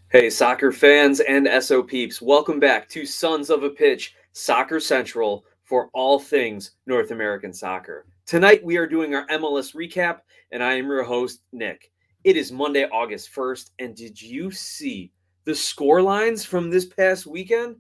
Hey, soccer fans and SO peeps, welcome back to Sons of a Pitch Soccer Central for all things North American soccer. Tonight we are doing our MLS recap, and I am your host, Nick. It is Monday, August 1st, and did you see the score lines from this past weekend?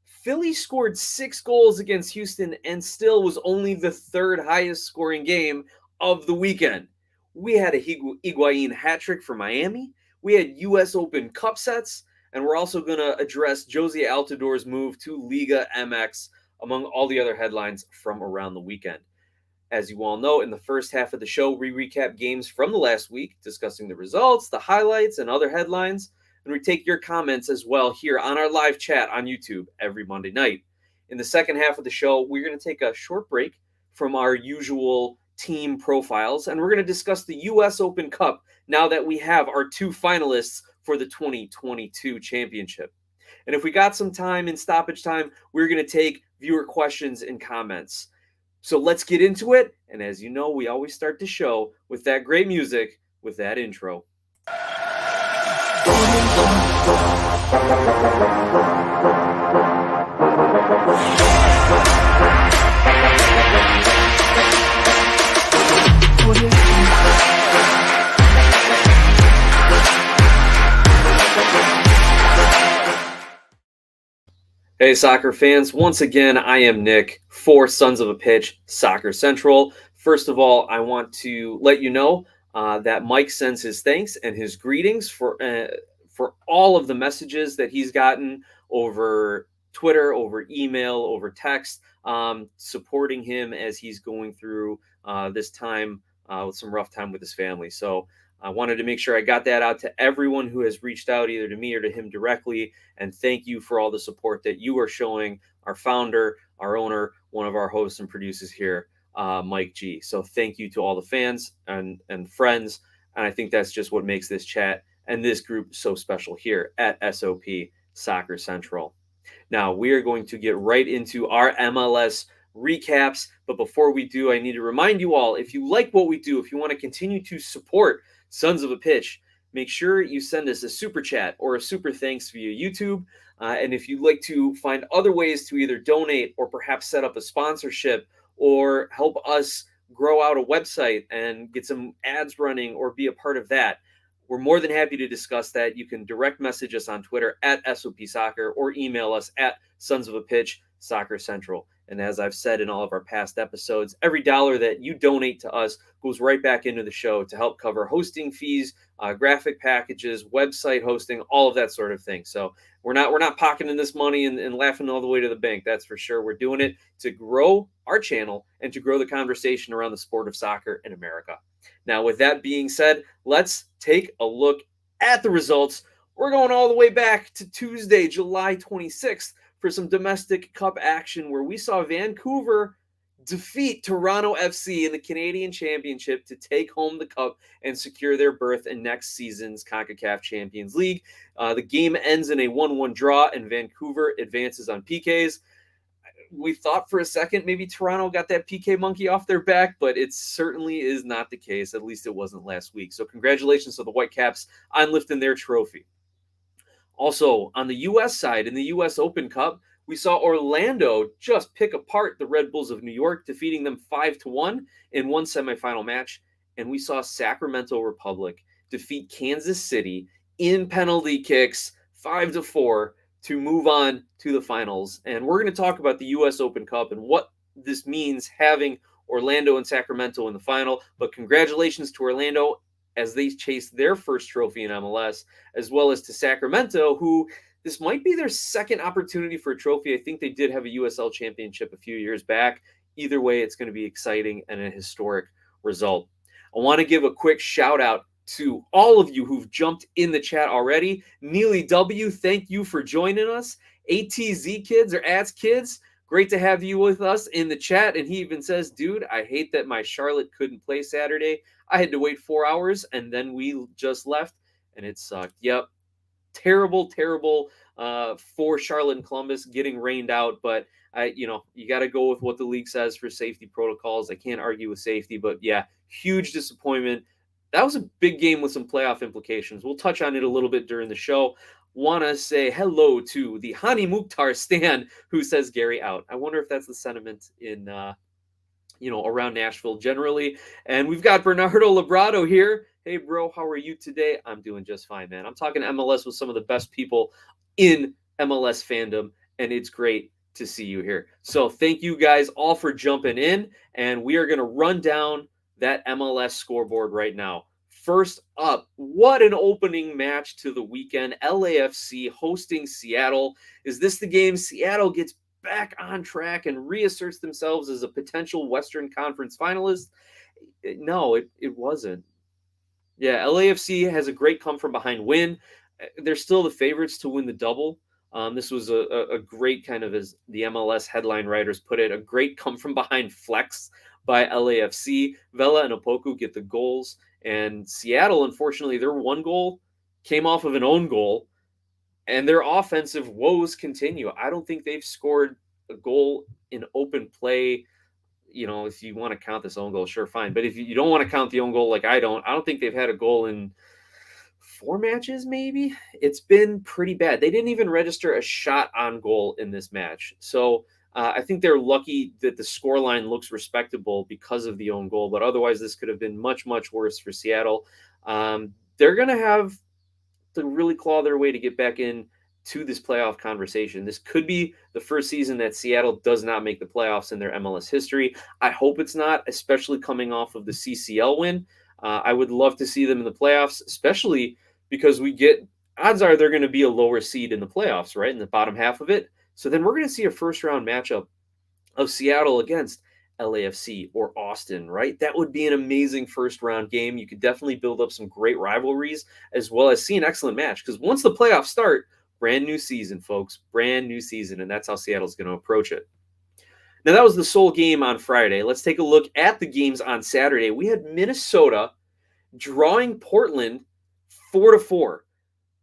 Philly scored 6 goals against Houston and still was only the third highest scoring game of the weekend. We had a Higuain hat trick for Miami. We had U.S. Open Cup sets, and we're also going to address Josie Altidor's move to Liga MX, among all the other headlines from around the weekend. As you all know, in the first half of the show, we recap games from the last week, discussing the results, the highlights, and other headlines. And we take your comments as well here on our live chat on YouTube every Monday night. In the second half of the show, we're going to take a short break from our usual team profiles, and we're going to discuss the U.S. Open Cup now that we have our two finalists for the 2022 championship. And if we got some time in stoppage time, we're going to take viewer questions and comments. So let's get into it. And as you know, we always start the show with that great music, with that intro. Hey, soccer fans. Once again, I am Nick for Sons of a Pitch Soccer Central. First of all, I want to let you know that Mike sends his thanks and his greetings for all of the messages that he's gotten over Twitter, over email, over text, supporting him as he's going through this time with some rough time with his family. So I wanted to make sure I got that out to everyone who has reached out either to me or to him directly. And thank you for all the support that you are showing our founder, our owner, one of our hosts and producers here, Mike G. So thank you to all the fans and friends. And I think that's just what makes this chat and this group so special here at SOP Soccer Central. Now, we are going to get right into our MLS recaps. But before we do, I need to remind you all, if you like what we do, if you want to continue to support Sons of a Pitch, make sure you send us a super chat or a super thanks via YouTube. And if you'd like to find other ways to either donate or perhaps set up a sponsorship or help us grow out a website and get some ads running or be a part of that, we're more than happy to discuss that. You can direct message us on Twitter at SOP Soccer or email us at Sons of a Pitch Soccer Central. And as I've said in all of our past episodes, every dollar that you donate to us goes right back into the show to help cover hosting fees, graphic packages, website hosting, all of that sort of thing. So we're not pocketing this money and laughing all the way to the bank. That's for sure. We're doing it to grow our channel and to grow the conversation around the sport of soccer in America. Now, with that being said, let's take a look at the results. We're going all the way back to Tuesday, July 26th. For some domestic cup action where we saw Vancouver defeat Toronto FC in the Canadian Championship to take home the cup and secure their berth in next season's CONCACAF Champions League. The game ends in a 1-1 draw and Vancouver advances on PKs. We thought for a second maybe Toronto got that PK monkey off their back, but it certainly is not the case. At least it wasn't last week. So congratulations to the Whitecaps on lifting their trophy. Also, on the U.S. side, in the U.S. Open Cup, we saw Orlando just pick apart the Red Bulls of New York, defeating them 5-1 in one semifinal match. And we saw Sacramento Republic defeat Kansas City in penalty kicks 5-4 to move on to the finals. And we're going to talk about the U.S. Open Cup and what this means having Orlando and Sacramento in the final. But congratulations to Orlando as they chase their first trophy in MLS, as well as to Sacramento, who this might be their second opportunity for a trophy. I think they did have a USL championship a few years back. Either way, it's going to be exciting and a historic result. I want to give a quick shout out to all of you who've jumped in the chat already. Neely W., thank you for joining us. ATZ Kids or Ats Kids, great to have you with us in the chat. And he even says, dude, I hate that my Charlotte couldn't play Saturday. I had to wait 4 hours, and then we just left, and it sucked. Yep, terrible for Charlotte and Columbus getting rained out, but you got to go with what the league says for safety protocols. I can't argue with safety, but yeah, huge disappointment. That was a big game with some playoff implications. We'll touch on it a little bit during the show. want to say hello to the Hani Mukhtar Stan who says Gary out. I wonder if that's the sentiment in around Nashville generally. And we've got Bernardo Labrado here. Hey, bro, how are you today? I'm doing just fine, man. I'm talking MLS with some of the best people in MLS fandom, and it's great to see you here. So thank you guys all for jumping in, and we are going to run down that MLS scoreboard right now. First up, what an opening match to the weekend. LAFC hosting Seattle. Is this the game Seattle gets back on track and reasserts themselves as a potential Western Conference finalist? No, it wasn't. Yeah, LAFC has a great come from behind win. They're still the favorites to win the double. This was a great kind of, as the MLS headline writers put it, a great come from behind flex by LAFC. Vela and Opoku get the goals, and Seattle, unfortunately, their one goal came off of an own goal, and their offensive woes continue. I don't think they've scored a goal in open play. If you want to count this own goal, sure, fine. But if you don't want to count the own goal, like I don't think they've had a goal in 4 matches, maybe. It's been pretty bad. They didn't even register a shot on goal in this match. So I think they're lucky that the scoreline looks respectable because of the own goal. But otherwise, this could have been much, much worse for Seattle. They're going to have to really claw their way to get back in to this playoff conversation. This could be the first season that Seattle does not make the playoffs in their MLS history. I hope it's not, especially coming off of the CCL win. I would love to see them in the playoffs, especially because odds are they're going to be a lower seed in the playoffs, right? In the bottom half of it. So then we're going to see a first round matchup of Seattle against LAFC or Austin, right? That would be an amazing first round game. You could definitely build up some great rivalries as well as see an excellent match, because once the playoffs start, brand new season, folks, brand new season, and that's how Seattle's going to approach it. Now, that was the sole game on Friday. Let's take a look at the games on Saturday. We had Minnesota drawing Portland 4-4.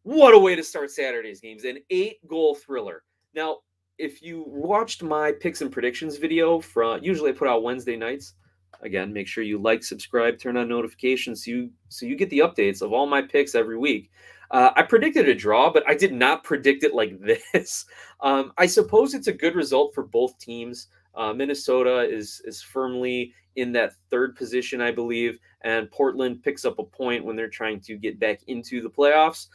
What a way to start Saturday's games, an 8-goal thriller. Now, if you watched my picks and predictions video usually I put out Wednesday nights. Again, make sure you like, subscribe, turn on notifications so you get the updates of all my picks every week. I predicted a draw, but I did not predict it like this. I suppose it's a good result for both teams. Minnesota is firmly in that third position, I believe, and Portland picks up a point when they're trying to get back into the playoffs.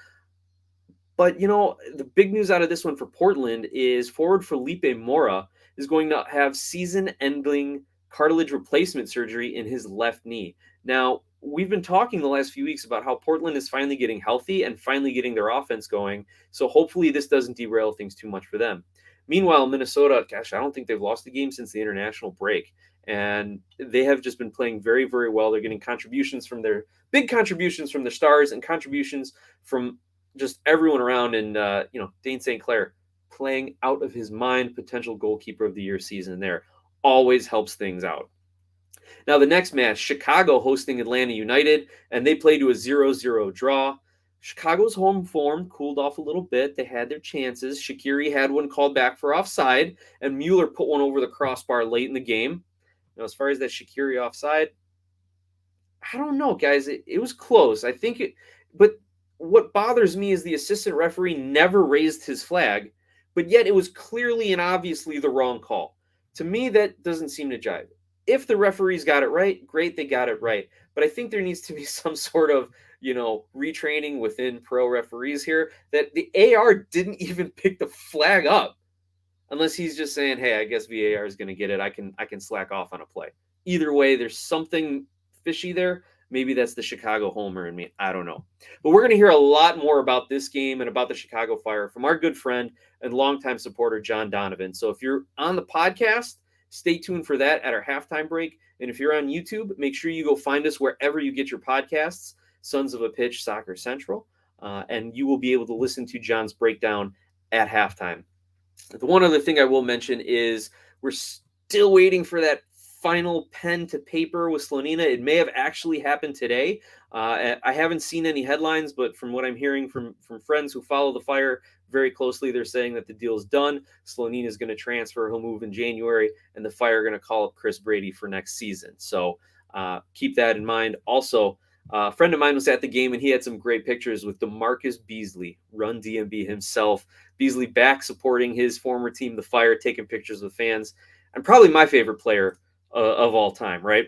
But, the big news out of this one for Portland is forward Felipe Mora is going to have season-ending cartilage replacement surgery in his left knee. Now, we've been talking the last few weeks about how Portland is finally getting healthy and finally getting their offense going. So hopefully this doesn't derail things too much for them. Meanwhile, Minnesota, gosh, I don't think they've lost a game since the international break. And they have just been playing very, very well. They're getting big contributions from their stars and contributions from just everyone around. And, Dane St. Clair playing out of his mind, potential goalkeeper of the year season there. Always helps things out. Now, the next match, Chicago hosting Atlanta United, and they played to a 0-0 draw. Chicago's home form cooled off a little bit. They had their chances. Shaqiri had one called back for offside, and Mueller put one over the crossbar late in the game. Now, as far as that Shaqiri offside, I don't know, guys. It was close. I think but what bothers me is the assistant referee never raised his flag, but yet it was clearly and obviously the wrong call. To me, that doesn't seem to jive. If the referees got it right, great, they got it right. But I think there needs to be some sort of, retraining within pro referees here, that the AR didn't even pick the flag up, unless he's just saying, hey, I guess VAR is going to get it. I can slack off on a play. Either way, there's something fishy there. Maybe that's the Chicago homer in me. I don't know. But we're going to hear a lot more about this game and about the Chicago Fire from our good friend and longtime supporter, John Donovan. So if you're on the podcast, stay tuned for that at our halftime break. And if you're on YouTube, make sure you go find us wherever you get your podcasts, Sons of a Pitch, Soccer Central, and you will be able to listen to John's breakdown at halftime. The one other thing I will mention is we're still waiting for that final pen to paper with Slonina. It may have actually happened today. I haven't seen any headlines, but from what I'm hearing from friends who follow the Fire very closely, they're saying that the deal is done. Slonina is going to transfer. He'll move in January, and the Fire are going to call up Chris Brady for next season. So keep that in mind. Also, A friend of mine was at the game, and he had some great pictures with DeMarcus Beasley, Run DMB himself. Beasley back supporting his former team, the Fire, taking pictures with fans, and probably my favorite player of all time, right?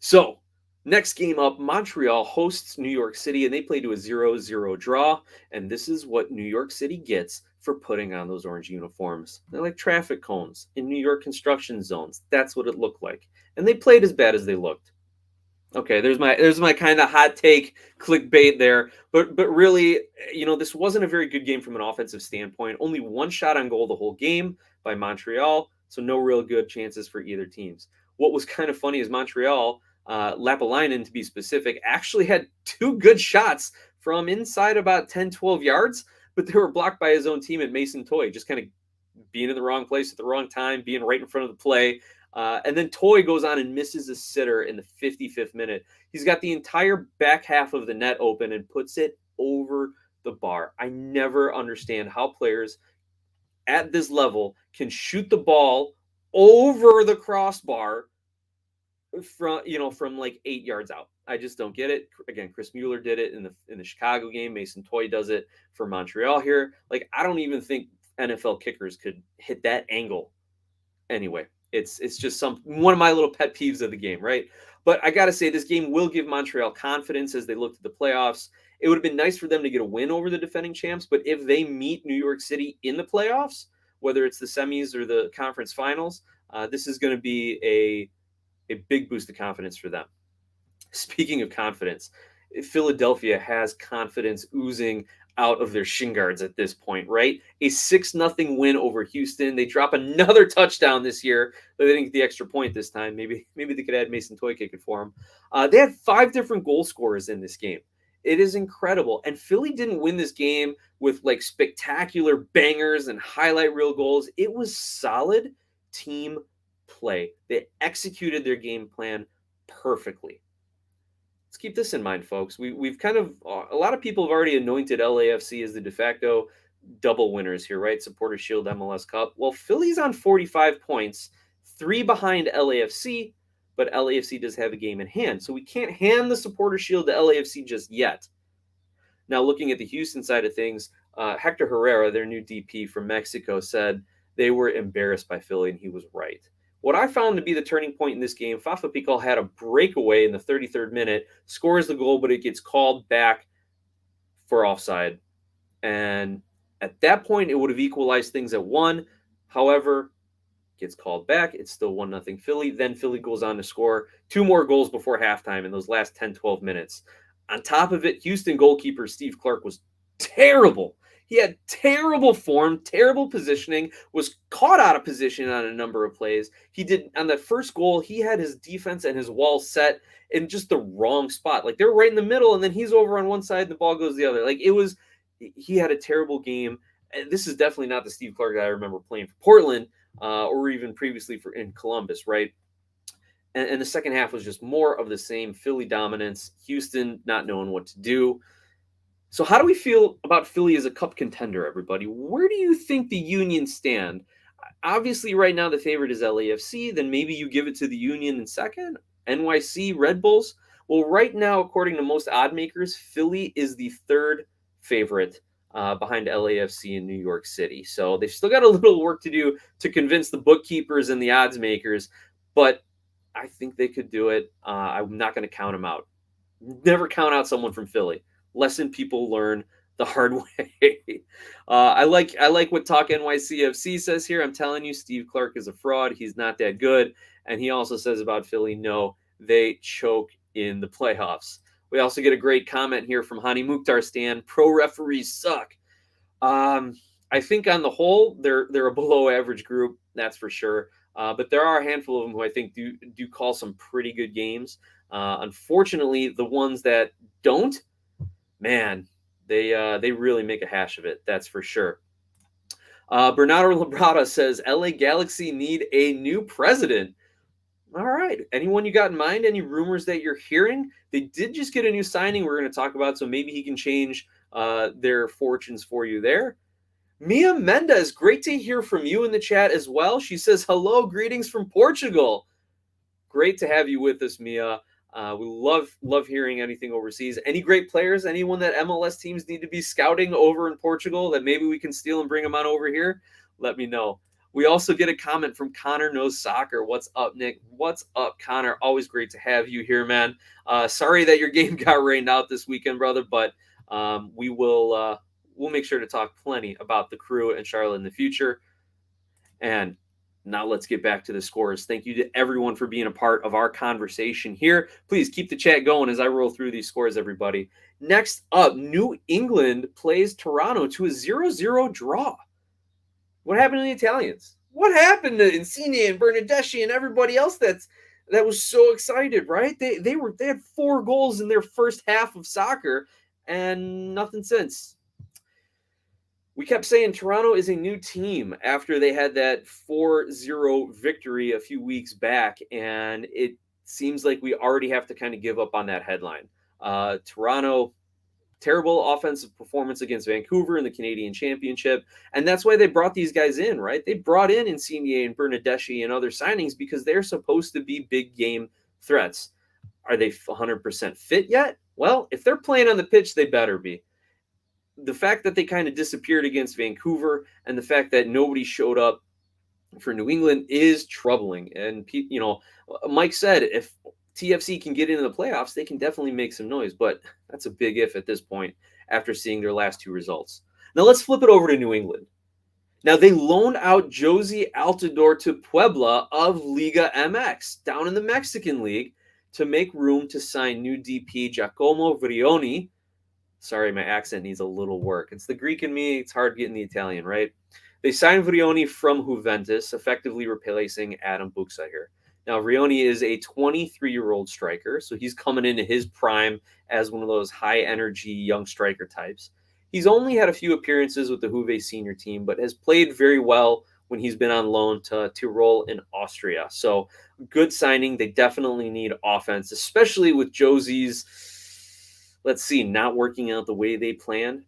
So, next game up, Montreal hosts New York City, and they play to a 0-0 draw. And this is what New York City gets for putting on those orange uniforms. They're like traffic cones in New York construction zones. That's what it looked like. And they played as bad as they looked. Okay, there's my kind of hot take clickbait there. But really, this wasn't a very good game from an offensive standpoint. Only one shot on goal the whole game by Montreal, so no real good chances for either teams. What was kind of funny is Montreal, Lapalainen to be specific, actually had two good shots from inside about 10, 12 yards, but they were blocked by his own teammate, Mason Toye, just kind of being in the wrong place at the wrong time, being right in front of the play. And then Toye goes on and misses a sitter in the 55th minute. He's got the entire back half of the net open and puts it over the bar. I never understand how players at this level can shoot the ball over the crossbar from like 8 yards out. I just don't get it. Again, Chris Mueller did it in the Chicago game. Mason Toye does it for Montreal here. Like, I don't even think NFL kickers could hit that angle. Anyway, it's just one of my little pet peeves of the game, right? But I got to say, this game will give Montreal confidence as they look to the playoffs. It would have been nice for them to get a win over the defending champs, but if they meet New York City in the playoffs, whether it's the semis or the conference finals, this is going to be a big boost of confidence for them. Speaking of confidence, Philadelphia has confidence oozing out of their shin guards at this point, right? A 6-0 win over Houston. They drop another touchdown this year. They didn't get the extra point this time. Maybe they could add Mason Toye kicking for them. They had 5 different goal scorers in this game. It is incredible. And Philly didn't win this game with like spectacular bangers and highlight reel goals. It was solid team play. They executed their game plan perfectly. Let's keep this in mind, folks. We've kind of a lot of people have already anointed LAFC as the de facto double winners here, right? Supporter Shield, MLS Cup. Well, Philly's on 45 points, 3 behind LAFC, but LAFC does have a game in hand, so we can't hand the Supporter Shield to LAFC just yet. Now, looking at the Houston side of things, Hector Herrera, their new DP from Mexico, said they were embarrassed by Philly, and he was right. What I found to be the turning point in this game, Fafa Pikal had a breakaway in the 33rd minute, scores the goal, but it gets called back for offside. And at that point, it would have equalized things at 1. However, gets called back. It's still 1-0 Philly. Then Philly goes on to score 2 more goals before halftime in those last 10, 12 minutes. On top of it, Houston goalkeeper Steve Clark was terrible. He had terrible form, terrible positioning, was caught out of position on a number of plays. He did, on that first goal, he had his defense and his wall set in just the wrong spot. Like, they're right in the middle, and then he's over on one side, and the ball goes the other. Like, he had a terrible game. And this is definitely not the Steve Clark that I remember playing for Portland or even previously in Columbus, right? And the second half was just more of the same Philly dominance, Houston not knowing what to do. So how do we feel about Philly as a cup contender, everybody? Where do you think the Union stand? Obviously, right now, the favorite is LAFC. Then maybe you give it to the Union in second. NYC, Red Bulls. Well, right now, according to most odd makers, Philly is the 3rd favorite behind LAFC in New York City. So they've still got a little work to do to convince the bookkeepers and the odds makers. But I think they could do it. I'm not going to count them out. Never count out someone from Philly. Lesson people learn the hard way. I like what Talk NYCFC says here. I'm telling you, Steve Clark is a fraud. He's not that good. And he also says about Philly, no, they choke in the playoffs. We also get a great comment here from Hani Mukhtar Stan. Pro referees suck. I think on the whole, they're a below average group. That's for sure. But there are a handful of them who I think do call some pretty good games. Unfortunately, the ones that don't, man, they really make a hash of it. That's for sure. Bernardo Labrada says, LA Galaxy need a new president. All right. Anyone you got in mind? Any rumors that you're hearing? They did just get a new signing we're going to talk about, so maybe he can change their fortunes for you there. Mia Mendez, great to hear from you in the chat as well. She says, hello, greetings from Portugal. Great to have you with us, Mia. We love hearing anything overseas. Any great players? Anyone that MLS teams need to be scouting over in Portugal that maybe we can steal and bring them on over here? Let me know. We also get a comment from Connor Knows Soccer. What's up, Nick? What's up, Connor? Always great to have you here, man. Sorry that your game got rained out this weekend, brother, but we'll make sure to talk plenty about the Crew and Charlotte in the future. And now let's get back to the scores. Thank you to everyone for being a part of our conversation here. Please keep the chat going as I roll through these scores, everybody. Next up, New England plays Toronto to a 0-0 draw. What happened to the Italians? What happened to Insigne and Bernardeschi and everybody else that was so excited, right? They had 4 goals in their first half of soccer and nothing since. We kept saying Toronto is a new team after they had that 4-0 victory a few weeks back, and it seems like we already have to kind of give up on that headline. Toronto, terrible offensive performance against Vancouver in the Canadian Championship, and that's why they brought these guys in, right? They brought in Insigne and Bernardeschi and other signings because they're supposed to be big game threats. Are they 100% fit yet? Well, if they're playing on the pitch, they better be. The fact that they kind of disappeared against Vancouver and the fact that nobody showed up for New England is troubling. And, Mike said if TFC can get into the playoffs, they can definitely make some noise. But that's a big if at this point after seeing their last 2 results. Now let's flip it over to New England. Now they loaned out Josie Altidore to Puebla of Liga MX down in the Mexican League to make room to sign new DP Giacomo Vrioni. Sorry, my accent needs a little work. It's the Greek in me. It's hard getting the Italian, right? They signed Vrioni from Juventus, effectively replacing Adam Buxa here. Now, Vrioni is a 23-year-old striker, so he's coming into his prime as one of those high-energy young striker types. He's only had a few appearances with the Juve senior team, but has played very well when he's been on loan to Tirol in Austria. So, good signing. They definitely need offense, especially with Josie's not working out the way they planned.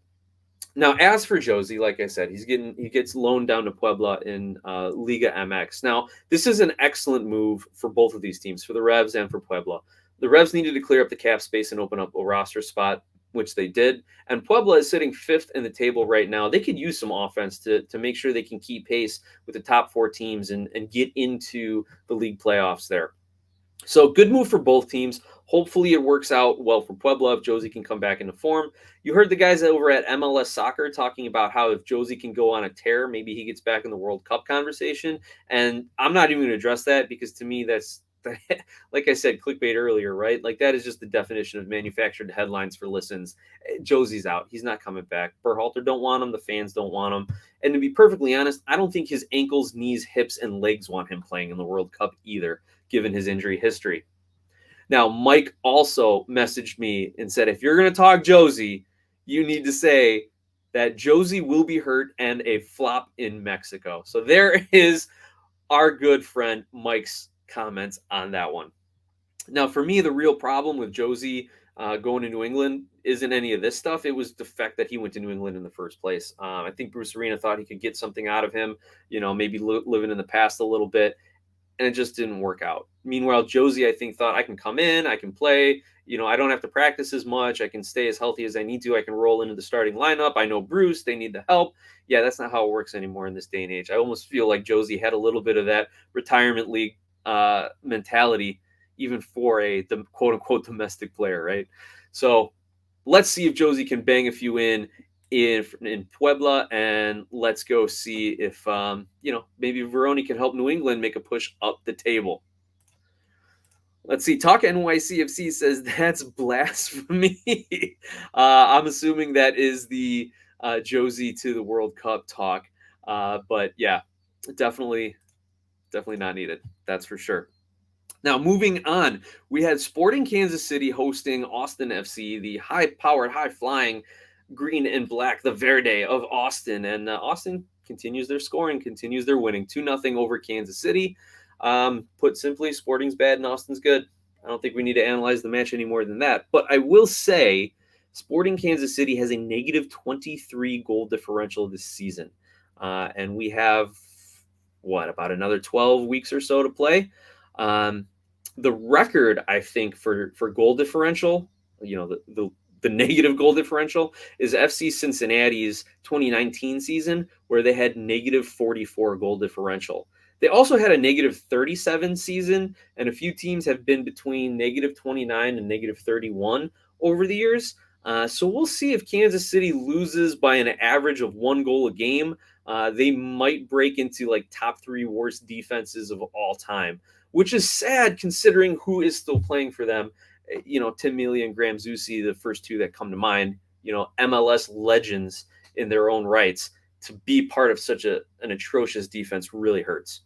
Now, as for Josie, like I said, he gets loaned down to Puebla in Liga MX. Now, this is an excellent move for both of these teams, for the Revs and for Puebla. The Revs needed to clear up the cap space and open up a roster spot, which they did. And Puebla is sitting 5th in the table right now. They could use some offense to make sure they can keep pace with the top 4 teams and get into the league playoffs there. So good move for both teams. Hopefully it works out well for Puebla if Josie can come back into form. You heard the guys over at MLS Soccer talking about how if Josie can go on a tear, maybe he gets back in the World Cup conversation. And I'm not even going to address that because to me that's, like I said, clickbait earlier, right? Like that is just the definition of manufactured headlines for listens. Josie's out. He's not coming back. Berhalter don't want him. The fans don't want him. And to be perfectly honest, I don't think his ankles, knees, hips, and legs want him playing in the World Cup either, given his injury history. Now, Mike also messaged me and said, if you're going to talk Josie, you need to say that Josie will be hurt and a flop in Mexico. So there is our good friend Mike's comments on that one. Now, for me, the real problem with Josie going to New England isn't any of this stuff. It was the fact that he went to New England in the first place. I think Bruce Arena thought he could get something out of him, maybe living in the past a little bit. And it just didn't work out. Meanwhile, Josie, I think, thought I can come in, I can play, I don't have to practice as much, I can stay as healthy as I need to, I can roll into the starting lineup, I know Bruce, they need the help. Yeah, that's not how it works anymore in this day and age. I almost feel like Josie had a little bit of that retirement league mentality, even for the quote-unquote domestic player, right? So let's see if Josie can bang a few in Puebla, and let's go see if maybe Vrioni can help New England make a push up the table. Let's see. Talk NYCFC says that's blasphemy. I'm assuming that is the Josie to the World Cup talk. But yeah, definitely not needed. That's for sure. Now, moving on, we had Sporting Kansas City hosting Austin FC, the high-powered, high-flying green and black, the Verde of Austin. And Austin continues their scoring, continues their winning. 2-0 over Kansas City. Put simply, Sporting's bad and Austin's good. I don't think we need to analyze the match any more than that. But I will say Sporting Kansas City has a negative 23 goal differential this season. And we have, about another 12 weeks or so to play. The record, I think, for goal differential, the negative goal differential, is FC Cincinnati's 2019 season, where they had negative 44 goal differential. They also had a negative 37 season, and a few teams have been between negative 29 and negative 31 over the years. So we'll see if Kansas City loses by an average of 1 goal a game. They might break into like top 3 worst defenses of all time, which is sad considering who is still playing for them. Tim Mealy and Graham Zusi, the first two that come to mind, MLS legends in their own rights. To be part of such an atrocious defense really hurts.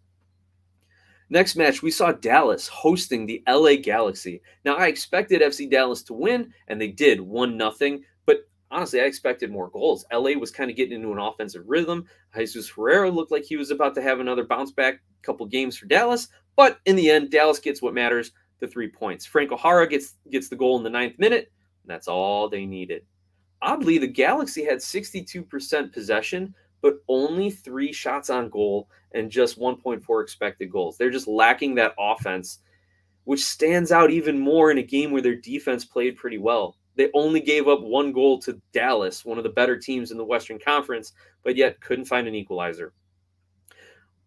Next match, we saw Dallas hosting the LA Galaxy. Now, I expected FC Dallas to win, and they did, 1-0. But honestly, I expected more goals. LA was kind of getting into an offensive rhythm. Jesus Ferreira looked like he was about to have another bounce back couple games for Dallas. But in the end, Dallas gets what matters, the 3 points. Frank O'Hara gets the goal in the 9th minute, and that's all they needed. Oddly, the Galaxy had 62% possession, but only 3 shots on goal and just 1.4 expected goals. They're just lacking that offense, which stands out even more in a game where their defense played pretty well. They only gave up 1 goal to Dallas, one of the better teams in the Western Conference, but yet couldn't find an equalizer.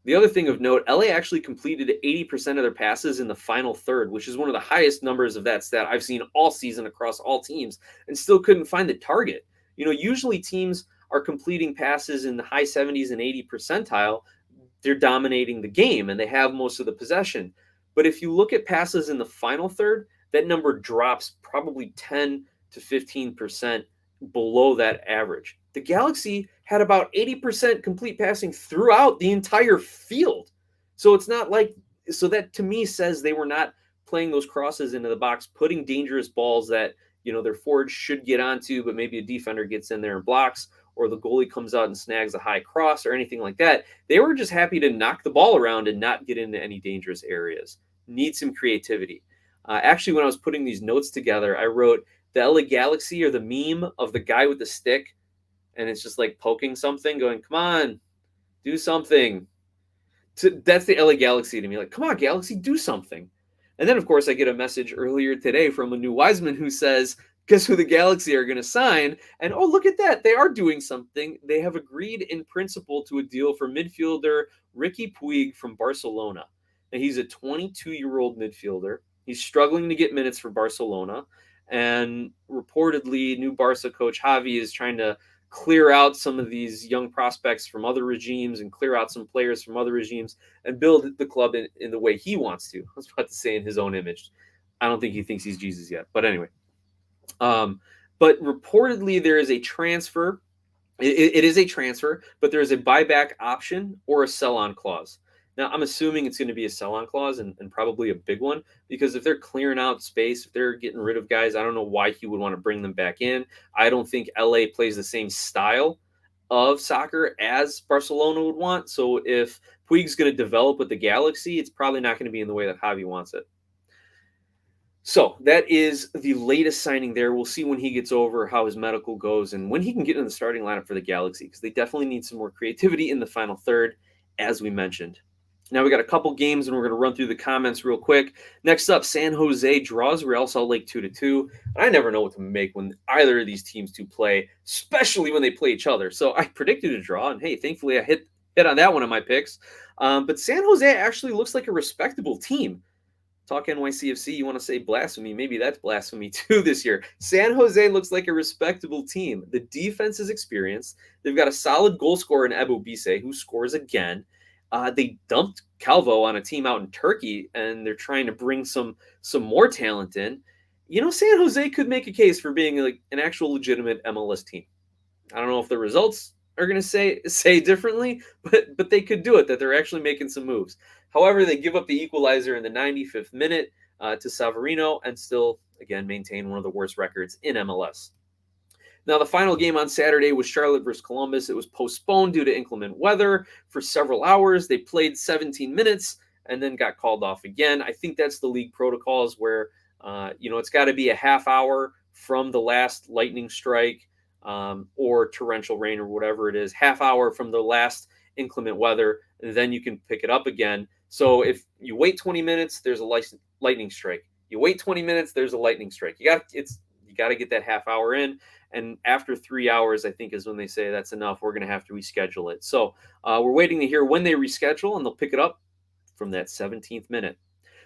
The other thing of note, LA actually completed 80% of their passes in the final third, which is one of the highest numbers of that stat I've seen all season across all teams, and still couldn't find the target. Usually teams are completing passes in the high 70s and 80 percentile. They're dominating the game and they have most of the possession. But if you look at passes in the final third, that number drops probably 10 to 15% below that average. The Galaxy had about 80% complete passing throughout the entire field. So it's not like, so that to me says they were not playing those crosses into the box, putting dangerous balls that, their forwards should get onto, but maybe a defender gets in there and blocks, or the goalie comes out and snags a high cross or anything like that. They were just happy to knock the ball around and not get into any dangerous areas. Need some creativity. Actually, when I was putting these notes together, I wrote the LA Galaxy or the meme of the guy with the stick, and it's just like poking something, going, come on, do something. That's the LA Galaxy to me. Like, come on, Galaxy, do something. And then, of course, I get a message earlier today from a new Wiseman who says, guess who the Galaxy are going to sign? And, oh, look at that. They are doing something. They have agreed in principle to a deal for midfielder Ricky Puig from Barcelona. Now, he's a 22-year-old midfielder. He's struggling to get minutes for Barcelona. And reportedly, new Barca coach Javi is trying to clear out some of these young prospects from other regimes and clear out some players from other regimes and build the club in the way he wants to. I was about to say in his own image. I don't think he thinks he's Jesus yet. But anyway. But reportedly there is a transfer. It is a transfer, but there is a buyback option or a sell-on clause. Now, I'm assuming it's going to be a sell-on clause and probably a big one, because if they're clearing out space, if they're getting rid of guys, I don't know why he would want to bring them back in. I don't think LA plays the same style of soccer as Barcelona would want. So if Puig's going to develop with the Galaxy, it's probably not going to be in the way that Javi wants it. So that is the latest signing there. We'll see when he gets over, how his medical goes, and when he can get in the starting lineup for the Galaxy, because they definitely need some more creativity in the final third, as we mentioned. Now we got a couple games, and we're going to run through the comments real quick. Next up, San Jose draws Real Salt Lake 2-2. I never know what to make when either of these teams do play, especially when they play each other. So I predicted a draw, and hey, thankfully I hit on that one of my picks. But San Jose actually looks like a respectable team. Talk NYCFC, you want to say blasphemy? Maybe that's blasphemy too this year. San Jose looks like a respectable team. The defense is experienced. They've got a solid goal scorer in Ebu Bise, who scores again. They dumped Calvo on a team out in Turkey, and they're trying to bring some more talent in. San Jose could make a case for being like an actual legitimate MLS team. I don't know if the results are going to say differently, but they could do it, that they're actually making some moves. However, they give up the equalizer in the 95th minute to Savarino and still, again, maintain one of the worst records in MLS. Now, the final game on Saturday was Charlotte versus Columbus. It was postponed due to inclement weather for several hours. They played 17 minutes and then got called off again. I think that's the league protocols where, it's got to be a half hour from the last lightning strike or torrential rain or whatever it is, half hour from the last inclement weather, and then you can pick it up again. So if you wait 20 minutes, there's a lightning strike. You wait 20 minutes, there's a lightning strike. You got to get that half hour in, and after 3 hours, I think is when they say that's enough. We're going to have to reschedule it. So we're waiting to hear when they reschedule, and they'll pick it up from that 17th minute.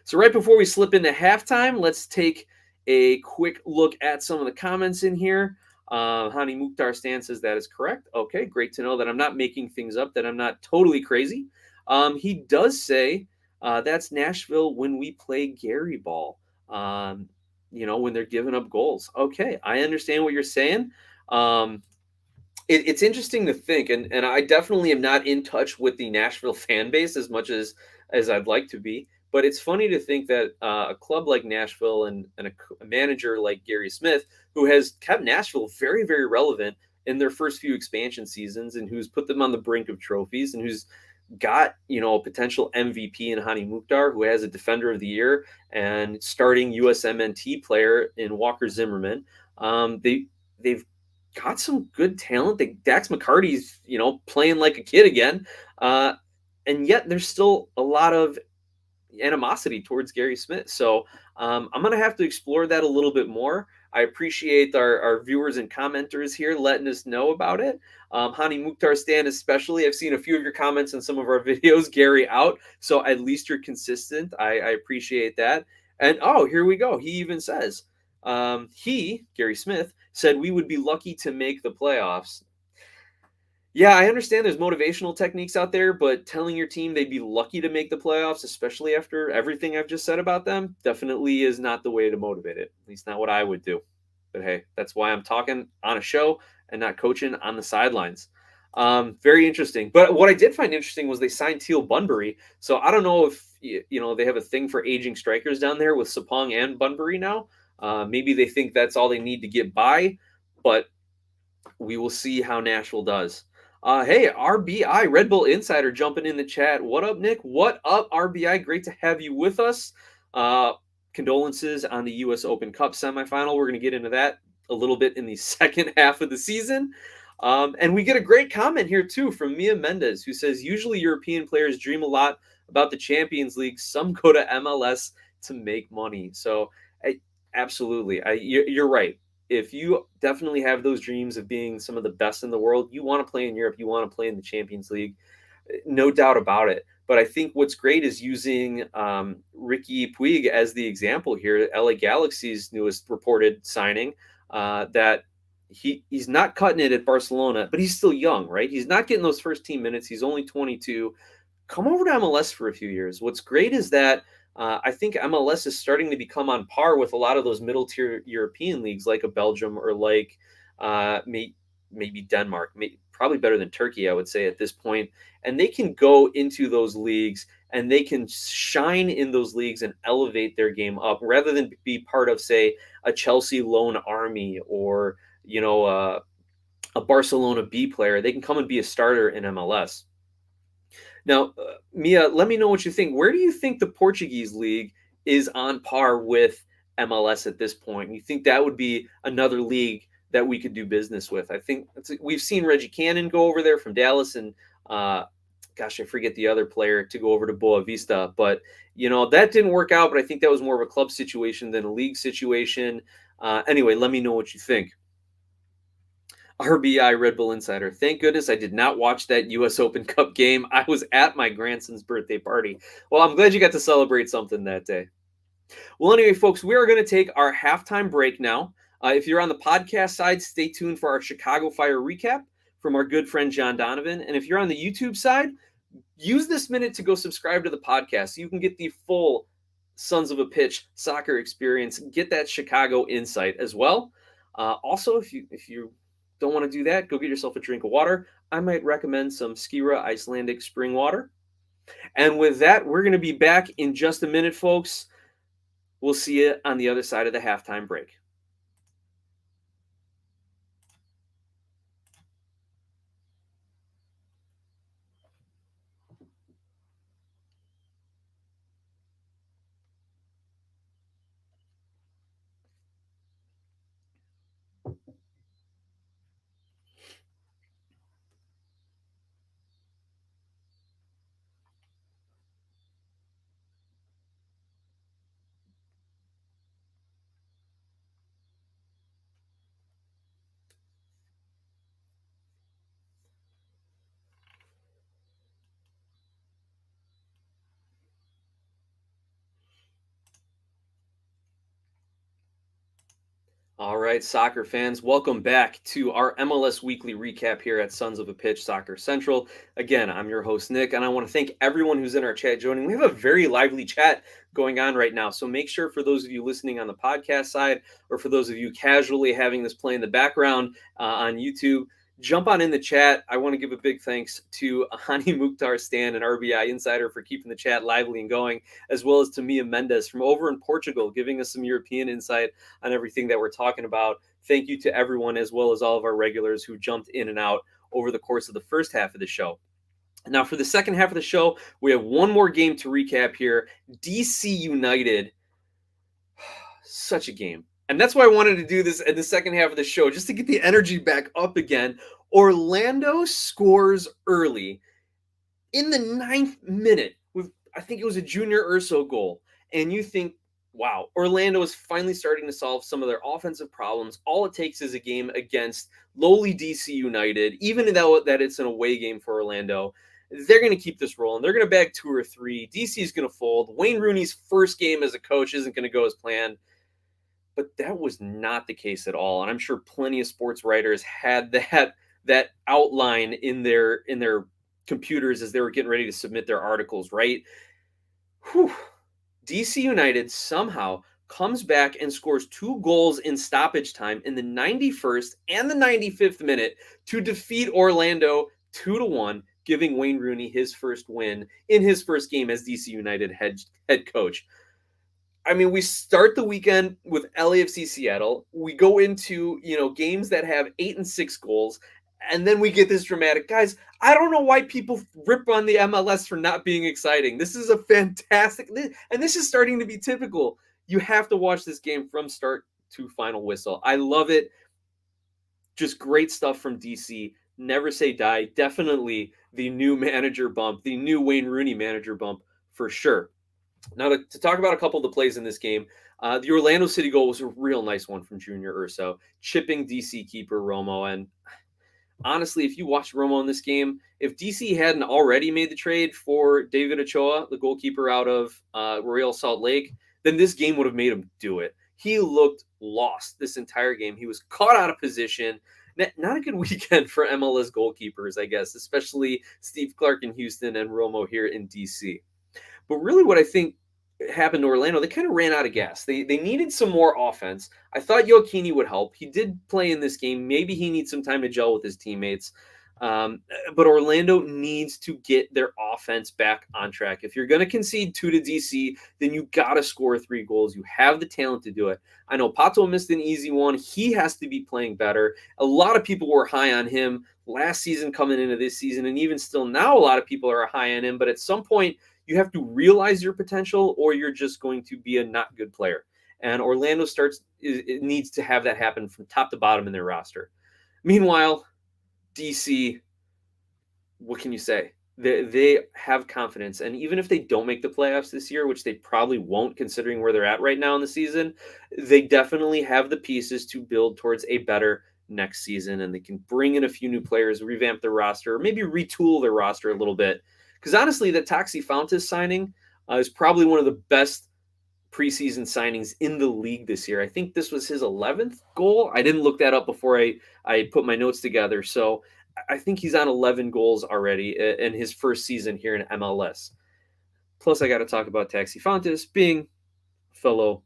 So right before we slip into halftime, let's take a quick look at some of the comments in here. Hani Mukhtar Stan says that is correct. Okay, great to know that I'm not making things up, that I'm not totally crazy. He does say that's Nashville when we play Gary ball. When they're giving up goals. Okay, I understand what you're saying. It's interesting to think, and I definitely am not in touch with the Nashville fan base as much as I'd like to be. But it's funny to think that a club like Nashville and a manager like Gary Smith, who has kept Nashville very, very relevant in their first few expansion seasons, and who's put them on the brink of trophies, and who's got a potential MVP in Hani Mukhtar, who has a Defender of the Year and starting USMNT player in Walker Zimmerman. They've got some good talent. Dax McCarty's playing like a kid again, and yet there's still a lot of animosity towards Gary Smith. So I'm going to have to explore that a little bit more. I appreciate our viewers and commenters here letting us know about it. Hani Mukhtar Stan, especially. I've seen a few of your comments in some of our videos, Gary out. So at least you're consistent. I appreciate that. And here we go. He even says, Gary Smith, said we would be lucky to make the playoffs. Yeah, I understand there's motivational techniques out there, but telling your team they'd be lucky to make the playoffs, especially after everything I've just said about them, definitely is not the way to motivate it. At least not what I would do. But hey, that's why I'm talking on a show and not coaching on the sidelines. Very interesting. But what I did find interesting was they signed Teal Bunbury. So I don't know if they have a thing for aging strikers down there with Sapong and Bunbury now. Maybe they think that's all they need to get by, but we will see how Nashville does. Hey, RBI, Red Bull Insider jumping in the chat. What up, Nick? What up, RBI? Great to have you with us. Condolences on the U.S. Open Cup semifinal. We're going to get into that a little bit in the second half of the season. And we get a great comment here, too, from Mia Mendez, who says, usually European players dream a lot about the Champions League. Some go to MLS to make money. So, absolutely. You're right. If you definitely have those dreams of being some of the best in the world, you want to play in Europe, you want to play in the Champions League, no doubt about it. But I think what's great is using Ricky Puig as the example here, LA Galaxy's newest reported signing, that he's not cutting it at Barcelona, but he's still young, right? He's not getting those first team minutes. He's only 22. Come over to MLS for a few years. What's great is that I think MLS is starting to become on par with a lot of those middle tier European leagues, like a Belgium or like maybe Denmark, probably better than Turkey, I would say at this point. And they can go into those leagues and they can shine in those leagues and elevate their game up rather than be part of, say, a Chelsea loan army or a Barcelona B player. They can come and be a starter in MLS. Now, Mia, let me know what you think. Where do you think the Portuguese league is on par with MLS at this point? You think that would be another league that we could do business with? I think we've seen Reggie Cannon go over there from Dallas, and gosh, I forget the other player to go over to Boa Vista. But that didn't work out. But I think that was more of a club situation than a league situation. Anyway, let me know what you think. RBI Red Bull Insider. Thank goodness I did not watch that U.S. Open Cup game. I was at my grandson's birthday party. Well, I'm glad you got to celebrate something that day. Well, anyway, folks, we are going to take our halftime break now. If you're on the podcast side, stay tuned for our Chicago Fire recap from our good friend John Donovan. And if you're on the YouTube side, use this minute to go subscribe to the podcast so you can get the full Sons of a Pitch soccer experience. Get that Chicago insight as well. Also, if you don't want to do that, go get yourself a drink of water. I might recommend some Skira Icelandic spring water. And with that, we're going to be back in just a minute, folks. We'll see you on the other side of the halftime break. All right, soccer fans, welcome back to our MLS weekly recap here at Sons of a Pitch Soccer Central. Again, I'm your host, Nick, and I want to thank everyone who's in our chat joining. We have a very lively chat going on right now, so make sure for those of you listening on the podcast side or for those of you casually having this play in the background on YouTube, jump on in the chat. I want to give a big thanks to Hani Mukhtar Stan, an RBI insider, for keeping the chat lively and going, as well as to Mia Mendes from over in Portugal, giving us some European insight on everything that we're talking about. Thank you to everyone, as well as all of our regulars who jumped in and out over the course of the first half of the show. Now, for the second half of the show, we have one more game to recap here. DC United, such a game. And that's why I wanted to do this in the second half of the show, just to get the energy back up again. Orlando scores early in the 9th minute with, I think it was a Junior Urso goal. And you think, wow, Orlando is finally starting to solve some of their offensive problems. All it takes is a game against lowly DC United, even though that it's an away game for Orlando. They're going to keep this rolling. They're going to bag 2 or 3. DC is going to fold. Wayne Rooney's first game as a coach isn't going to go as planned. But that was not the case at all. And I'm sure plenty of sports writers had that outline in their computers as they were getting ready to submit their articles, right? Whew. DC United somehow comes back and scores 2 goals in stoppage time in the 91st and the 95th minute to defeat Orlando 2-1, giving Wayne Rooney his first win in his first game as DC United head coach. I mean, we start the weekend with LAFC Seattle. We go into, games that have 8 and 6 goals. And then we get this dramatic. Guys, I don't know why people rip on the MLS for not being exciting. This is a fantastic, and this is starting to be typical. You have to watch this game from start to final whistle. I love it. Just great stuff from DC. Never say die. Definitely the new manager bump, the new Wayne Rooney manager bump for sure. Now, to talk about a couple of the plays in this game, the Orlando City goal was a real nice one from Junior Urso, chipping DC keeper Romo. And honestly, if you watched Romo in this game, if DC hadn't already made the trade for David Ochoa, the goalkeeper out of Royal Salt Lake, then this game would have made him do it. He looked lost this entire game. He was caught out of position. Not a good weekend for MLS goalkeepers, I guess, especially Steve Clark in Houston and Romo here in DC. But really what I think happened to Orlando, they kind of ran out of gas. They needed some more offense. I thought Joaquini would help. He did play in this game. Maybe he needs some time to gel with his teammates. But Orlando needs to get their offense back on track. If you're going to concede 2 to DC, then you got to score 3 goals. You have the talent to do it. I know Pato missed an easy one. He has to be playing better. A lot of people were high on him last season coming into this season, and even still now a lot of people are high on him. But at some point, you have to realize your potential or you're just going to be a not good player. And Orlando it needs to have that happen from top to bottom in their roster. Meanwhile, DC, what can you say? They have confidence. And even if they don't make the playoffs this year, which they probably won't considering where they're at right now in the season, they definitely have the pieces to build towards a better next season. And they can bring in a few new players, revamp their roster, or maybe retool their roster a little bit. Because honestly, the Taxi Fountas signing is probably one of the best preseason signings in the league this year. I think this was his 11th goal. I didn't look that up before I put my notes together. So I think he's on 11 goals already in his first season here in MLS. Plus, I got to talk about Taxi Fountas being a fellow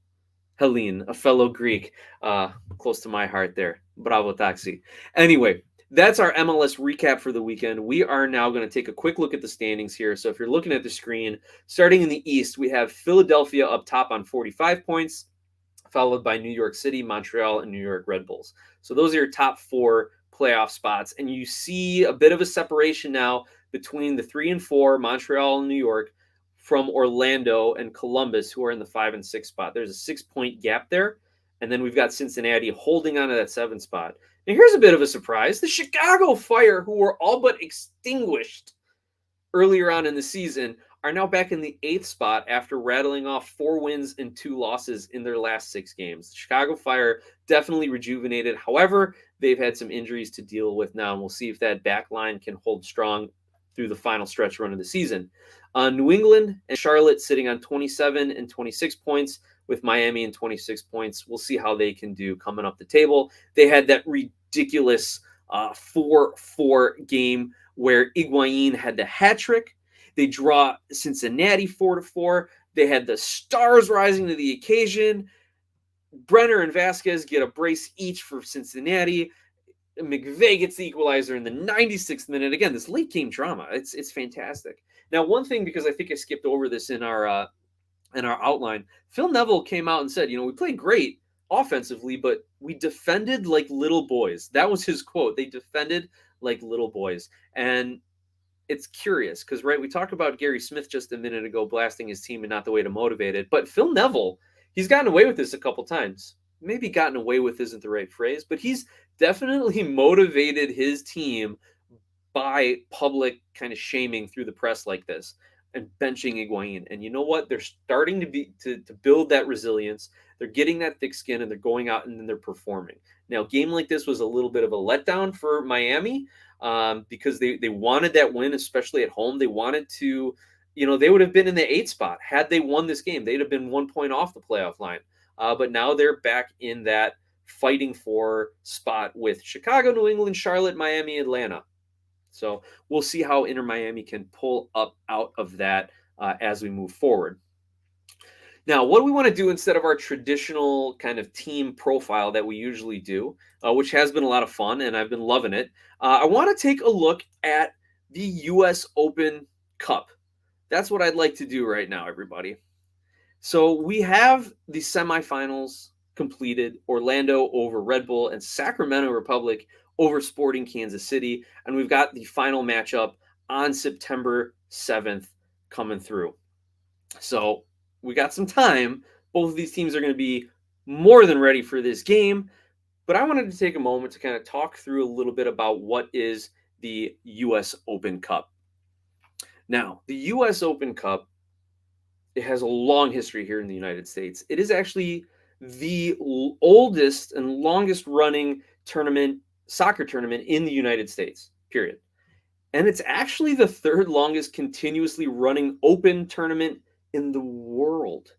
Hellene, a fellow Greek, close to my heart there. Bravo, Taxi. Anyway, that's our MLS recap for the weekend. We are now going to take a quick look at the standings here. So if you're looking at the screen, starting in the East, we have Philadelphia up top on 45 points, followed by New York City, Montreal, and New York Red Bulls. So those are your top 4 playoff spots. And you see a bit of a separation now between the 3 and 4, Montreal and New York, from Orlando and Columbus, who are in the 5 and 6 spot. There's a 6-point gap there. And then we've got Cincinnati holding on to that 7 spot. Now, here's a bit of a surprise. The Chicago Fire, who were all but extinguished earlier on in the season, are now back in the 8th spot after rattling off 4 wins and 2 losses in their last 6 games. The Chicago Fire definitely rejuvenated. However, they've had some injuries to deal with now, and we'll see if that back line can hold strong through the final stretch run of the season. New England and Charlotte sitting on 27 and 26 points, with Miami and 26 points. We'll see how they can do coming up the table. They had that ridiculous 4-4 game where Higuain had the hat trick. They draw Cincinnati 4-4. They had the Stars rising to the occasion. Brenner and Vasquez get a brace each for Cincinnati. McVay gets the equalizer in the 96th minute. Again, this late game drama. It's fantastic. Now, one thing, because I think I skipped over this in our outline, Phil Neville came out and said, we played great offensively, but we defended like little boys. That was his quote. They defended like little boys. And it's curious because, right, we talked about Gary Smith just a minute ago blasting his team and not the way to motivate it. But Phil Neville, he's gotten away with this a couple times. Maybe gotten away with isn't the right phrase, but he's definitely motivated his team by public kind of shaming through the press like this and benching Higuain. And you know what? They're starting to build that resilience. They're getting that thick skin, and they're going out and then they're performing. Now, a game like this was a little bit of a letdown for Miami because they wanted that win, especially at home. They wanted to, they would have been in the 8th spot. Had they won this game, they'd have been 1 point off the playoff line. But now they're back in that fighting for spot with Chicago, New England, Charlotte, Miami, Atlanta. So we'll see how Inter Miami can pull up out of that as we move forward. Now, what do we want to do instead of our traditional kind of team profile that we usually do, which has been a lot of fun, and I've been loving it? I want to take a look at the U.S. Open Cup. That's what I'd like to do right now, everybody. So we have the semifinals completed. Orlando over Red Bull and Sacramento Republic over Sporting Kansas City. And we've got the final matchup on September 7th coming through. So we got some time. Both of these teams are going to be more than ready for this game. But I wanted to take a moment to kind of talk through a little bit about what is the U.S. Open Cup. Now, the U.S. Open Cup, it has a long history here in the United States. It is actually the oldest and longest running soccer tournament in the United States, period. And it's actually the 3rd longest continuously running open tournament in the world.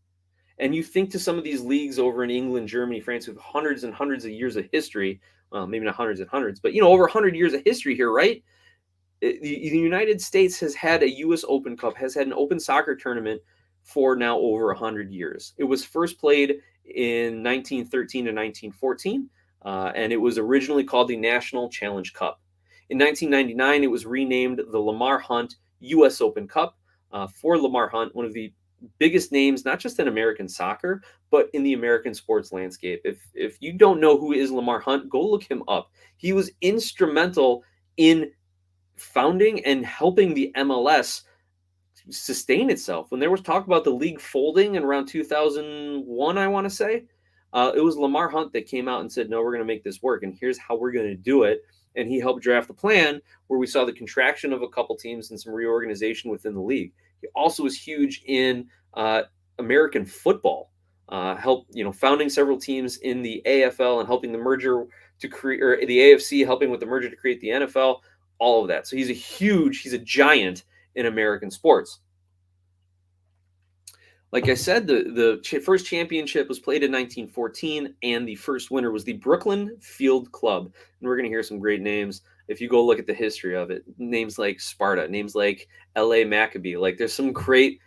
And you think to some of these leagues over in England, Germany, France, who have hundreds and hundreds of years of history, well, maybe not hundreds and hundreds, but, over 100 years of history here, right? The United States has had a U.S. Open Cup, has had an open soccer tournament for now over 100 years. It was first played in 1913 and 1914, and it was originally called the National Challenge Cup. In 1999, it was renamed the Lamar Hunt U.S. Open Cup for Lamar Hunt, one of the biggest names, not just in American soccer, but in the American sports landscape. If you don't know who is Lamar Hunt, go look him up. He was instrumental in founding and helping the MLS sustain itself. When there was talk about the league folding in around 2001, I want to say, it was Lamar Hunt that came out and said, no, we're going to make this work, and here's how we're going to do it. And he helped draft the plan where we saw the contraction of a couple teams and some reorganization within the league. He also was huge in American football, founding several teams in the AFL and helping the merger to create, or the AFC helping with the merger to create the NFL, all of that. So he's a giant in American sports. Like I said, the first championship was played in 1914, and the first winner was the Brooklyn Field Club. And we're going to hear some great names if you go look at the history of it. Names like Sparta, names like LA Maccabi. Like, there's some great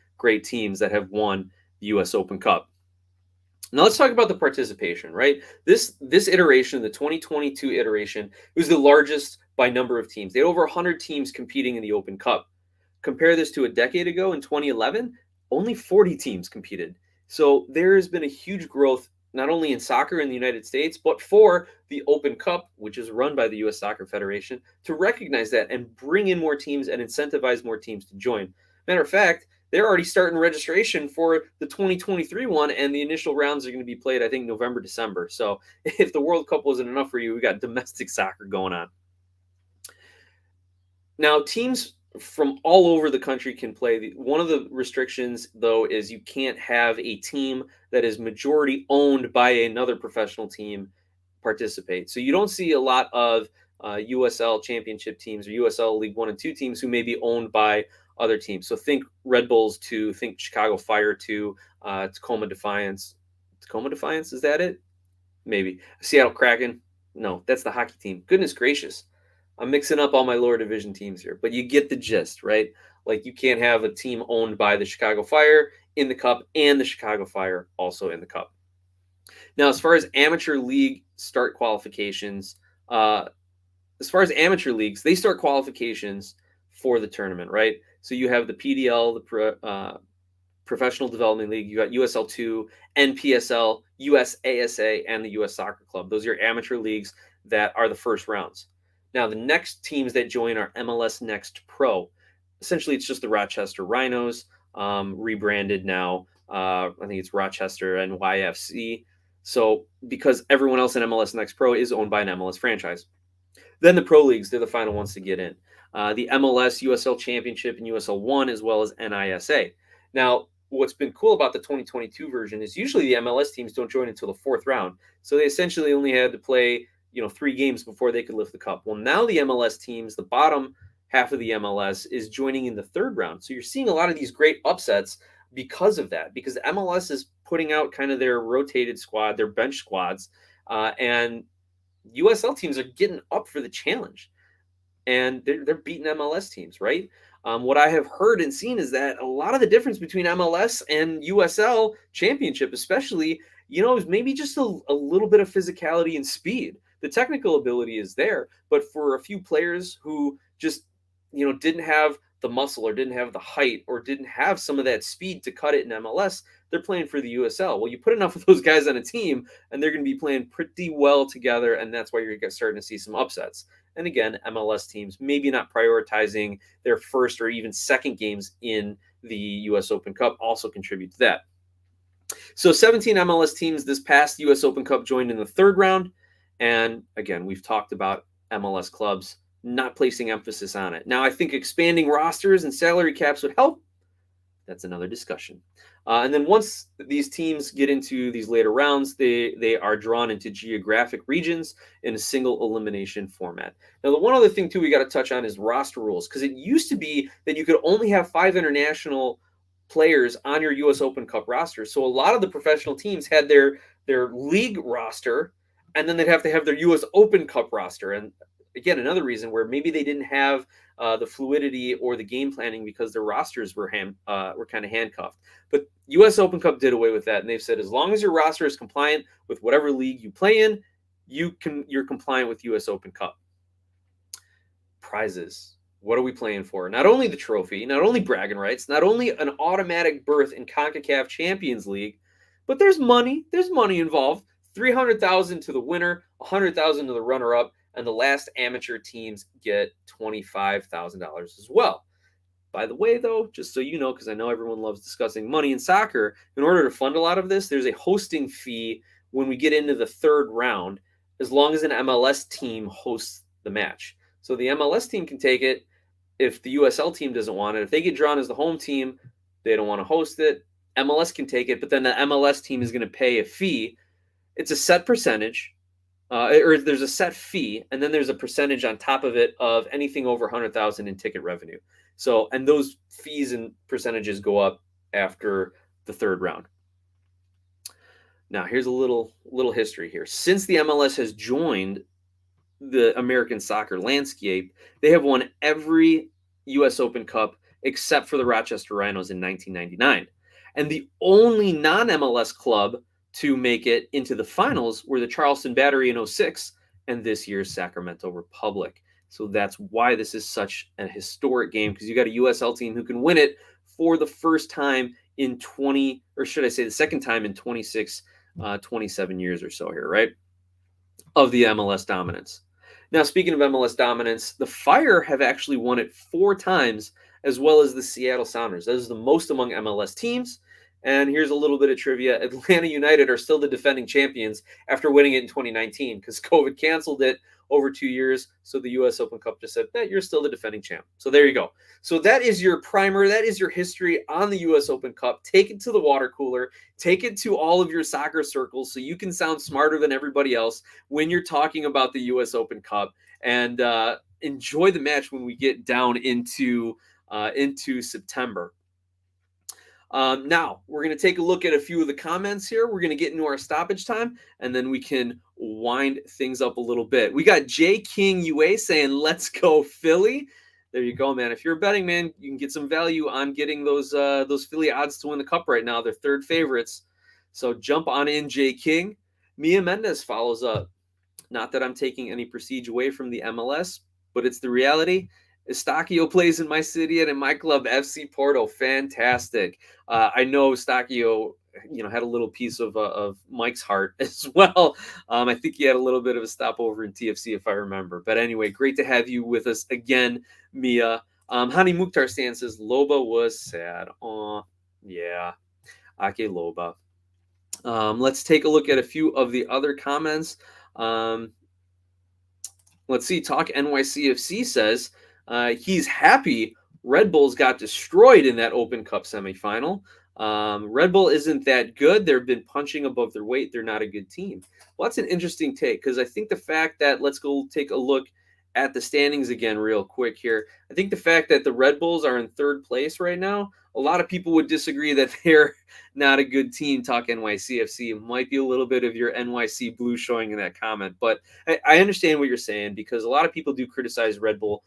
teams that have won the U.S. Open Cup. Now let's talk about the participation, right? This iteration, the 2022 iteration, was the largest by number of teams. They had over 100 teams competing in the Open Cup. Compare this to a decade ago in 2011, only 40 teams competed. So there has been a huge growth, not only in soccer in the United States, but for the Open Cup, which is run by the U.S. Soccer Federation, to recognize that and bring in more teams and incentivize more teams to join. Matter of fact, they're already starting registration for the 2023 one, and the initial rounds are going to be played, I think, November, December. So if the World Cup wasn't enough for you, we got domestic soccer going on. Now, teams from all over the country can play. One of the restrictions, though, is you can't have a team that is majority owned by another professional team participate. So you don't see a lot of USL championship teams or USL League 1 and 2 teams who may be owned by other teams. So think Red Bulls 2, think Chicago Fire 2, Tacoma Defiance. Tacoma Defiance, is that it? Maybe. Seattle Kraken. No, that's the hockey team. Goodness gracious. I'm mixing up all my lower division teams here, but you get the gist, right? Like you can't have a team owned by the Chicago Fire in the Cup and the Chicago Fire also in the Cup. Now, as far as amateur league start qualifications, as far as amateur leagues, they start qualifications for the tournament, right? So you have the PDL, the Professional Development League. You got USL2, NPSL, USASA, and the US Soccer Club. Those are your amateur leagues that are the first rounds. Now, the next teams that join are MLS Next Pro. Essentially, it's just the Rochester Rhinos, rebranded now. I think it's Rochester NYFC. So, because everyone else in MLS Next Pro is owned by an MLS franchise. Then the pro leagues, they're the final ones to get in. The MLS, USL Championship, and USL 1, as well as NISA. Now, what's been cool about the 2022 version is usually the MLS teams don't join until the fourth round. So they essentially only had to play, 3 games before they could lift the cup. Well, now the MLS teams, the bottom half of the MLS, is joining in the third round. So you're seeing a lot of these great upsets because of that, because the MLS is putting out kind of their rotated squad, their bench squads, and USL teams are getting up for the challenge, and they're beating MLS teams, right? What I have heard and seen is that a lot of the difference between MLS and USL Championship, especially, is maybe just a little bit of physicality and speed. The technical ability is there, but for a few players who just, didn't have the muscle or didn't have the height or didn't have some of that speed to cut it in MLS, they're playing for the USL. Well, you put enough of those guys on a team and they're going to be playing pretty well together, and that's why you're starting to see some upsets. And again, MLS teams maybe not prioritizing their first or even second games in the US Open Cup also contribute to that. So 17 MLS teams this past US Open Cup joined in the third round. And again, we've talked about MLS clubs not placing emphasis on it. Now, I think expanding rosters and salary caps would help. That's another discussion. And then once these teams get into these later rounds, they are drawn into geographic regions in a single elimination format. Now, the one other thing, too, we got to touch on is roster rules, because it used to be that you could only have 5 international players on your U.S. Open Cup roster. So a lot of the professional teams had their league roster, and then they'd have to have their U.S. Open Cup roster. And again, another reason where maybe they didn't have the fluidity or the game planning because their rosters were kind of handcuffed. But U.S. Open Cup did away with that, and they've said as long as your roster is compliant with whatever league you play in, you're compliant with U.S. Open Cup. Prizes. What are we playing for? Not only the trophy, not only bragging rights, not only an automatic berth in CONCACAF Champions League, but there's money. There's money involved. $300,000 to the winner, $100,000 to the runner-up, and the last amateur teams get $25,000 as well. By the way, though, just so you know, because I know everyone loves discussing money in soccer, in order to fund a lot of this, there's a hosting fee when we get into the third round, as long as an MLS team hosts the match. So the MLS team can take it if the USL team doesn't want it. If they get drawn as the home team, they don't want to host it. MLS can take it, but then the MLS team is going to pay a fee. It's a set percentage. Or there's a set fee, and then there's a percentage on top of it of anything over $100,000 in ticket revenue. So, and those fees and percentages go up after the third round. Now, here's a little history here. Since the MLS has joined the American soccer landscape, they have won every U.S. Open Cup except for the Rochester Rhinos in 1999. And the only non-MLS club to make it into the finals were the Charleston Battery in 2006 and this year's Sacramento Republic. So that's why this is such a historic game, because you got a USL team who can win it for the first time in the second time in 27 years or so here, right? Of the MLS dominance. Now, speaking of MLS dominance, the Fire have actually won it 4 times, as well as the Seattle Sounders. That is the most among MLS teams. And here's a little bit of trivia. Atlanta United are still the defending champions after winning it in 2019 because COVID canceled it over 2 years. So the U.S. Open Cup just said, you're still the defending champ. So there you go. So that is your primer. That is your history on the U.S. Open Cup. Take it to the water cooler. Take it to all of your soccer circles so you can sound smarter than everybody else when you're talking about the U.S. Open Cup. And enjoy the match when we get down into into September. Now, we're going to take a look at a few of the comments here. We're going to get into our stoppage time, and then we can wind things up a little bit. We got J King UA saying, let's go Philly. There you go, man. If you're a betting man, you can get some value on getting those Philly odds to win the cup right now. They're third favorites. So jump on in, J King. Mia Mendez follows up. Not that I'm taking any prestige away from the MLS, but it's the reality. Eustachio plays in my city and in my club, FC Porto. Fantastic. I know Eustachio, had a little piece of Mike's heart as well. I think he had a little bit of a stopover in TFC, if I remember. But anyway, great to have you with us again, Mia. Hani Mukhtar Stan says, Loba was sad. Aw, yeah. Ake Loba. Let's take a look at a few of the other comments. Let's see. Talk NYCFC says he's happy Red Bulls got destroyed in that Open Cup semifinal. Red Bull isn't that good. They've been punching above their weight. They're not a good team. Well, that's an interesting take because I think the fact that, let's go take a look at the standings again real quick here. I think the fact that the Red Bulls are in third place right now, a lot of people would disagree that they're not a good team. Talk NYCFC. It might be a little bit of your NYC blue showing in that comment, but I understand what you're saying because a lot of people do criticize Red Bull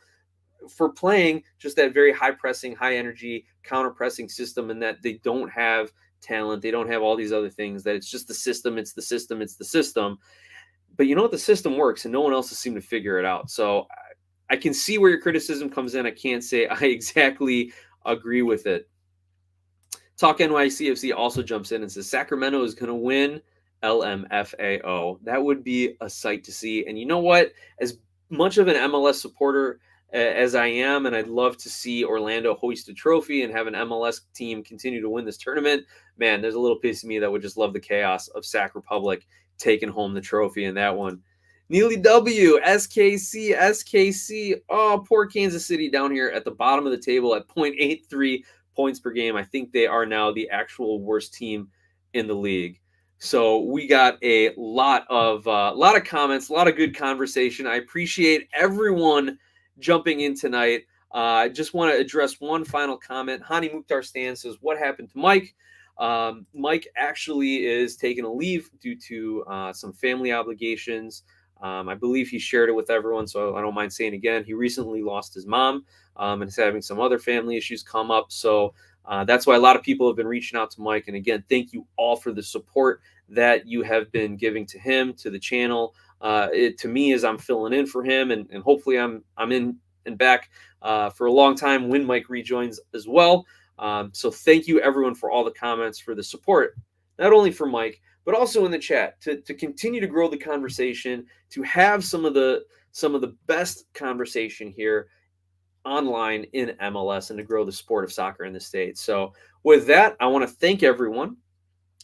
for playing just that very high pressing, high energy, counter pressing system, and that they don't have talent. They don't have all these other things, that it's just the system. It's the system. It's the system. But you know what? The system works and no one else has seemed to figure it out. So I can see where your criticism comes in. I can't say I exactly agree with it. Talk NYCFC also jumps in and says Sacramento is going to win LMFAO. That would be a sight to see. And you know what? As much of an MLS supporter as I am, and I'd love to see Orlando hoist a trophy and have an MLS team continue to win this tournament, man, there's a little piece of me that would just love the chaos of Sac Republic taking home the trophy in that one. Neely W, SKC. Oh, poor Kansas City down here at the bottom of the table at 0.83 points per game. I think they are now the actual worst team in the league. So we got a lot of comments, a lot of good conversation. I appreciate everyone jumping in tonight. I just want to address one final comment. Hani Mukhtar Stan says, what happened to Mike? Mike actually is taking a leave due to some family obligations. I believe he shared it with everyone, so I don't mind saying again. He recently lost his mom and is having some other family issues come up. So that's why a lot of people have been reaching out to Mike. And again, thank you all for the support that you have been giving to him, to the channel. To me, as I'm filling in for him, and hopefully I'm in and back for a long time when Mike rejoins as well. So thank you everyone for all the comments, for the support, not only for Mike, but also in the chat to continue to grow the conversation, to have some of the best conversation here online in MLS and to grow the sport of soccer in the States. So with that, I want to thank everyone.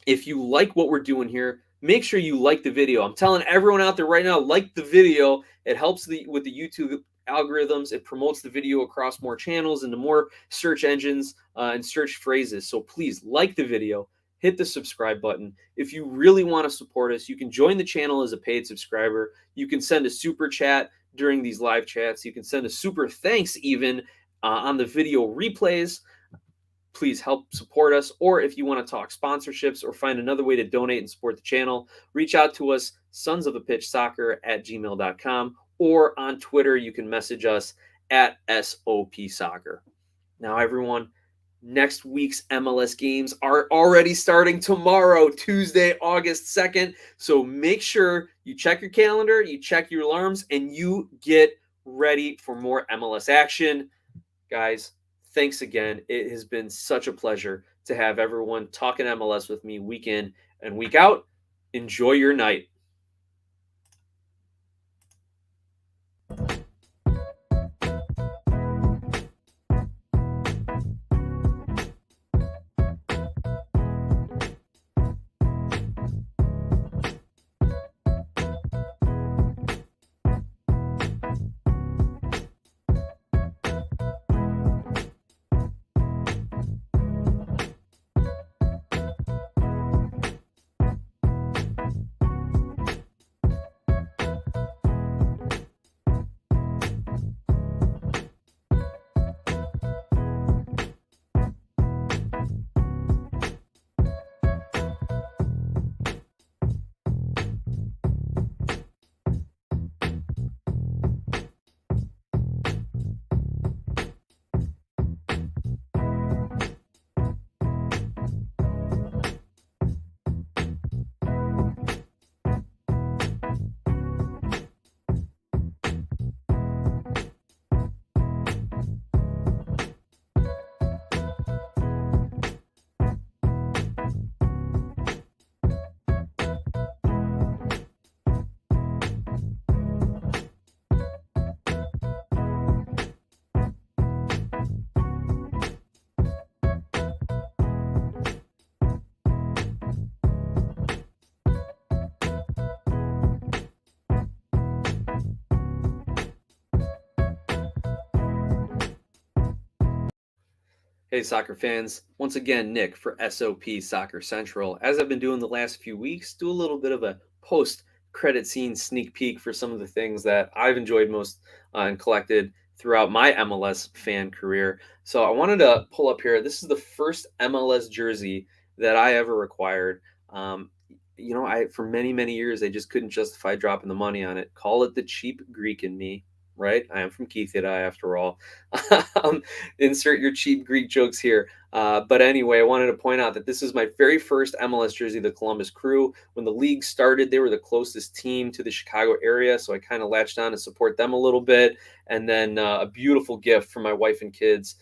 If you like what we're doing here, make sure you like the video. I'm telling everyone out there right now, like the video. It helps with the YouTube algorithms. It promotes the video across more channels and to more search engines and search phrases. So please like the video, hit the subscribe button. If you really want to support us, you can join the channel as a paid subscriber. You can send a super chat during these live chats. You can send a super thanks even on the video replays. Please help support us. Or if you want to talk sponsorships or find another way to donate and support the channel, reach out to us, sonsofapitchsoccer@gmail.com, or on Twitter, you can message us at SOPsoccer. Now, everyone, next week's MLS games are already starting tomorrow, Tuesday, August 2nd. So make sure you check your calendar, you check your alarms, and you get ready for more MLS action. Guys, thanks again. It has been such a pleasure to have everyone talking MLS with me week in and week out. Enjoy your night. Hey, soccer fans. Once again, Nick for SOP Soccer Central. As I've been doing the last few weeks, do a little bit of a post credit scene sneak peek for some of the things that I've enjoyed most and collected throughout my MLS fan career. So I wanted to pull up here. This is the first MLS jersey that I ever acquired. Um, I for many years I just couldn't justify dropping the money on it. Call it the cheap Greek in me, right? I am from Keithida after all. um, Insert your cheap Greek jokes here. But anyway, I wanted to point out that this is my very first MLS jersey, the Columbus Crew. When the league started, they were the closest team to the Chicago area, so I kind of latched on to support them a little bit. And then a beautiful gift for my wife and kids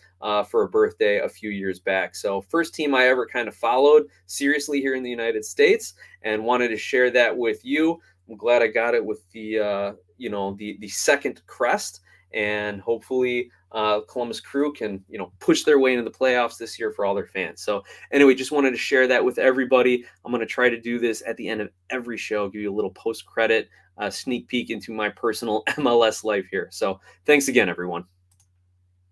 for a birthday a few years back. So first team I ever kind of followed seriously here in the United States, and wanted to share that with you. I'm glad I got it with the second crest, and hopefully Columbus Crew can push their way into the playoffs this year for all their fans. So anyway, just wanted to share that with everybody. I'm going to try to do this at the end of every show, give you a little post credit sneak peek into my personal MLS life here. So thanks again, everyone.